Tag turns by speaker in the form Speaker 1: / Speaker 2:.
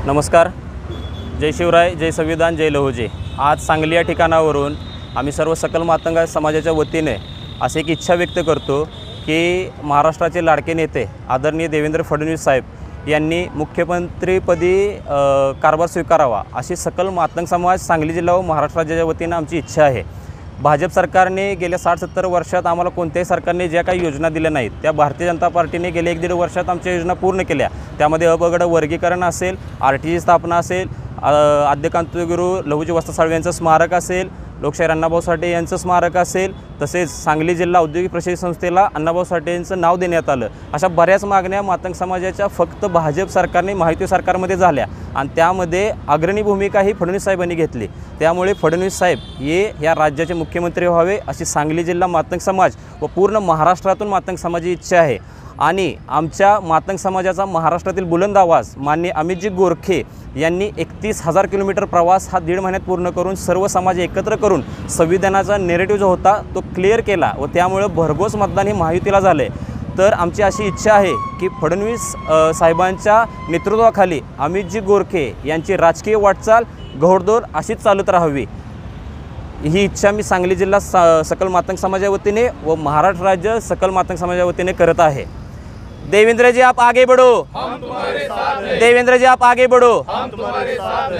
Speaker 1: नमस्कार, जय शिवराय, जय संविधान, जय लहुजी। आज सांगली या ठिकाणावरून आम्ही सर्व सकल मातंग समाजाच्या वतीने अशी एक इच्छा व्यक्त करतो की महाराष्ट्राचे लाडके नेते आदरणीय देवेंद्र फडणवीस साहेब यांनी मुख्यमंत्रीपदी कारभार स्वीकारावा अशी सकल मातंग समाज सांगली जिल्हा व महाराष्ट्र राज्याच्या वतीने आमची इच्छा आहे। भाजप सरकारने गेल्या 60-70 वर्षात आम्हाला कोणत्याही सरकारने ज्या काही योजना दिल्या नाहीत त्या भारतीय जनता पार्टीने गेल्या 1-1.5 वर्षात आमच्या योजना पूर्ण केल्या। त्यामध्ये अबगड वर्गीकरण असेल, आरटीची स्थापना असेल, आद्यकांतगुरू लहुजी वस्ताद साळवे यांचं स्मारक असेल, लोकशाहीर अण्णाभाऊ साठे यांचं स्मारक असेल, तसेच सांगली जिल्हा औद्योगिक प्रशिक्षण संस्थेला अण्णाभाऊ साठे यांचं नाव देण्यात आलं। अशा बऱ्याच मागण्या मातंग समाजाच्या फक्त भाजप सरकारने महायुती सरकारमध्ये झाल्या आणि त्यामध्ये अग्रणी भूमिका ही फडणवीस साहेबांनी घेतली। त्यामुळे फडणवीस साहेब हे या राज्याचे मुख्यमंत्री व्हावे अशी सांगली जिल्हा मातंग समाज व पूर्ण महाराष्ट्रातून मातंग समाजाची इच्छा आहे। आणि आमच्या मातंग समाजाचा महाराष्ट्रातील बुलंद आवाज माननीय अमितजी गोरखे यांनी 31,000 किलोमीटर प्रवास हा 1.5 महिन्यात पूर्ण करून सर्व समाज एकत्र करून संविधानाचा नेरेटिव्ह जो होता तो क्लिअर केला व त्यामुळे भरघोस मतदान हे महायुतीला झाले। तर आमची अशी इच्छा आहे की फडणवीस साहेबांच्या नेतृत्वाखाली अमितजी गोरखे यांची राजकीय वाटचाल घोडदौड अशीच चालत राहावी ही इच्छा मी सांगली जिल्हा सकल मातंग समाजाच्या वतीने व महाराष्ट्र राज्य सकल मातंग समाजाच्या वतीने करत आहे। देवेंद्र जी आप आगे बढ़ो, हम तुम्हारे साथ हैं। देवेंद्र जी आप आगे बढ़ो, हम तुम्हारे साथ हैं।